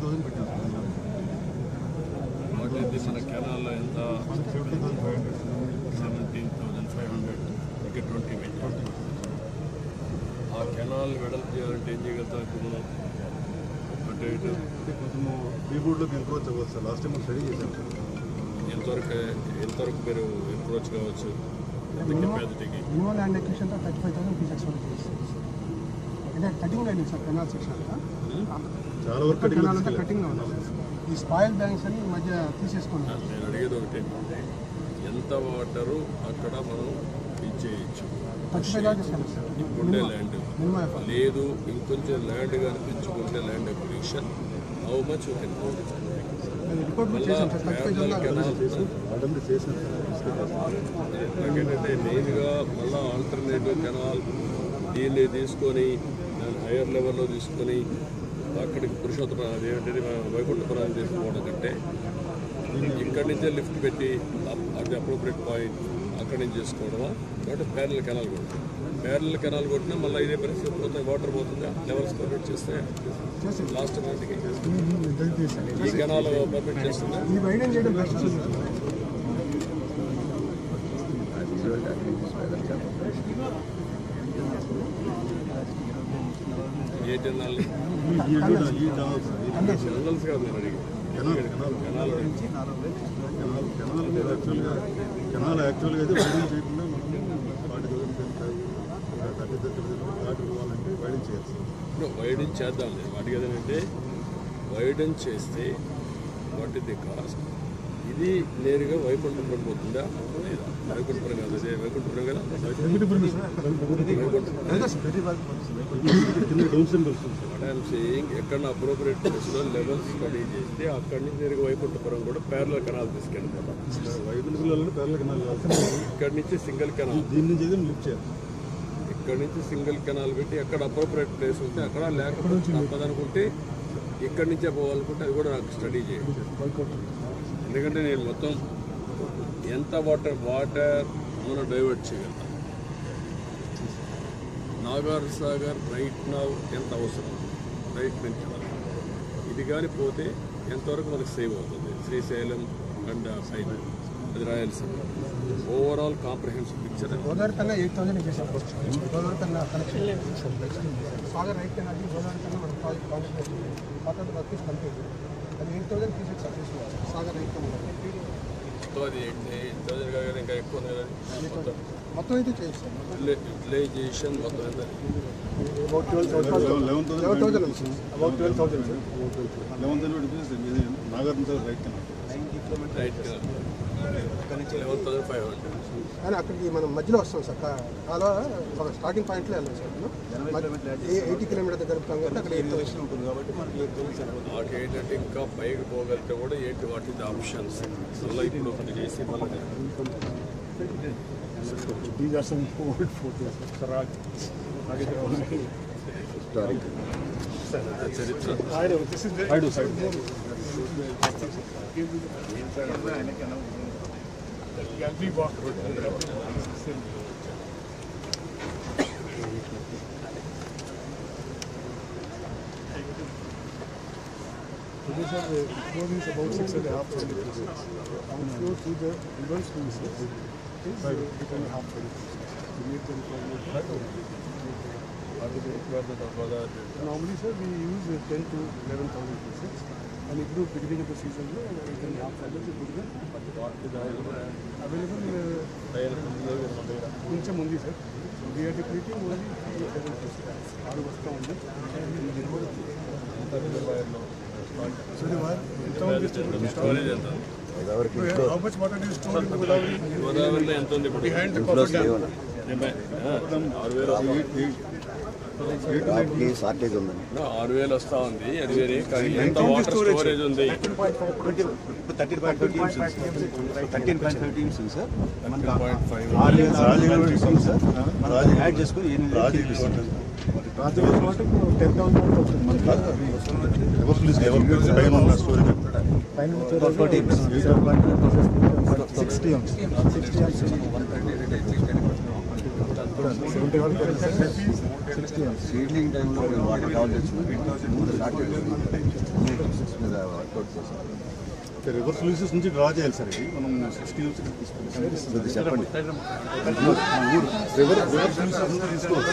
50,000 పెట్టాం. మన కెనాల్లో ఎంత 17,500 ఇంకా 20 పెట్టాం. ఆ కెనాల్ వెడల్పు చేయాలంటే ఏం చేయగలుగుతాం ఇప్పుడు మనం? అంటే కొంచెము బీబోర్డ్లోకి ఎంక్రోచ్ అవ్వచ్చు సార్. లాస్ట్ టైం స్టడీ చేశాం సార్. ఎంతవరకు మీరు ఎంక్రోచ్ కావచ్చు? కెపాసిటీకి minimum land acquisition 35,000 fees expect చేస్తాం. అంటే కటింగ్ అయింది సార్ కెనాల్ సెక్షన్ అంతా. చాలా వరకు కెనాల్ అంతా కటింగ్ ఉంది. ఈ స్పాయిల్ బ్యాంక్స్ అని ఈ మధ్య తీసేసుకున్నాం. నేను అడిగేది ఒకటి, ఎంత వాటరు అక్కడ మనం ఇచ్చేయచ్చు? 35,000 తీసుకెళ్ళాం సార్. ఉండే ల్యాండ్ మినిమం లేదు, ఇంకొంచెం ల్యాండ్ కనిపించుకుంటే land acquisition how much report చేసాం సార్. 35,000 నాకేంటంటే మెయిన్గా మళ్ళీ ఆల్టర్నేటివ్ కెనాల్ దీన్ని తీసుకొని దాన్ని హైయర్ లెవెల్లో తీసుకొని అక్కడికి పురుషోత్తమ అదేంటంటే వైకుంఠపురం తీసుకోవడం కంటే ఇక్కడి నుంచే లిఫ్ట్ పెట్టి అది అప్రోప్రియట్ పాయింట్ అక్కడి నుంచి చేసుకోవడమా? కాబట్టి ప్యారల్ కెనాల్ కొడుతుంది. ప్యారల్ కెనాల్ కొట్టినా మళ్ళీ ఇదే పరిస్థితి పోతుంది, వాటర్ పోతుందా? లెవెల్స్ పర్మిట్ చేస్తే లాస్ట్ మంత్కి ఈ కెనాల్ పర్మిట్ చేస్తుందా? ఏ కెనాల్? జనరల్స్ కాదు నేను అడిగి కెనాల్ యాక్చువల్గా అయితే వైడింగ్ చేయకుండా మనం 40,000 దాటి పోవాలంటే వైడింగ్ చేయాలి. ఇప్పుడు వైడింగ్ చేద్దాం లేదు వాటికి ఏదంటే వైడింగ్ చేస్తే వాట్ ఇస్ ది కాస్ట్? ఇది నేరుగా వైకుంఠపురం పోతుందా లేదా? వైకుంఠపురం కాదు, అదే వైకుంఠపురం కదా. ఎక్కడ అప్రోప్రియట్ ప్లేస్లో లెవెల్స్ స్టడీ చేస్తే అక్కడి నుంచి నేరుగా వైకుంఠపురం కూడా ప్యారలల్ కెనాల్ తీసుకెళ్ళిపోతాం. వైకుంఠపురంలో ప్యారలల్ కెనాల్ ఇక్కడి నుంచి సింగిల్ కెనాల్, దీని నుంచి అయితే లిఫ్ట్ చేయాలి. ఇక్కడి నుంచి సింగిల్ కెనాల్ పెట్టి ఎక్కడ అప్రోప్రియట్ ప్లేస్ ఉంటే అక్కడ, లేకపోతే తప్పదనుకుంటే ఇక్కడి నుంచే పోవాలనుకుంటే అది కూడా నాకు స్టడీ చేయండి. ఎందుకంటే నేను మొత్తం ఎంత వాటర్ మనం డైవర్ట్ చేయగలుగుతాం. నాగార్జునసాగర్ రైట్ నౌ ఎంత అవసరం రైట్ నుంచి ఇది కానీ పోతే ఎంతవరకు మనకు సేవ్ అవుతుంది? శ్రీశైలం అండ్ సైడ్ అది Rayalaseema overall comprehensive picture. Godavari కన్నా 8,000 చేసాం. గోదావరి కన్నా కనెక్షన్ సాగర్ రైట్ కన్నా గోదావరి కన్నా మన ప్రాజెక్ట్ కాంట్రాక్ట్ వర్క్ కంప్లీట్. అది 8,000 ఫీజ్ సాగర్ రైట్ కన్నా అది 8,000 కాదు ఇంకా ఎక్కువ ఉంది కదా. మొత్తం అయితే చేస్తాం. యూటిలైజేషన్ మొత్తం ఎంత? About 12,000. Nagarjunasagar right canal right 11,500. కానీ అక్కడికి మనం మధ్యలో వస్తాం సార్. కాలువ ఒక స్టార్టింగ్ పాయింట్లో వెళ్ళాం సార్. 80 కిలోమీటర్ దగ్గర కాబట్టి అక్కడ 8,000 ఉంటుంది కాబట్టి మనకి 8,000 మాకు ఏంటంటే ఇంకా పైకి పోగలిగితే కూడా ఏంటి వాటి ఆప్షన్స్ మళ్ళీ ఇప్పుడు ఒకటి చేసి మళ్ళీ These are some old photos. Historic. చరిత్ర. This is the. I do. Gallery walk road. This is the floor is about 6.5 meters. On floor to the reverse to the 8.5 meters. Normally, sir, we use 10 to 11,000 pieces. And if you beginning of the season, 8.5 meters is good. Available కొంచెం ఉంది sir. We are depleting only 7 pieces. 6 వస్తూ ఉంది. How much water do you store in Godavari? గోదావరిలో ఎంత ఉంది ఇప్పుడు? Behind the copper dam. 6,000 వస్తా ఉంది. అది వేరే కానీ ఎంత వాటర్ స్టోరేజ్ ఉంది? 13.5 TMC సార్. 13.5 యాడ్ చేసుకుని 8 రాజమండ్రి వాటర్ 10,000 సీడ్లింగ్ టైంలో వాటర్ కావాలి తెచ్చుకున్నాం. సార్ రివర్స్ లూసెస్ నుంచి డ్రా చేయాలి సార్ ఇది మనం 60 నుంచి తీసుకుంటాం చెప్పండి రివర్స్ లూసెస్ నుంచి తీసుకోవాలి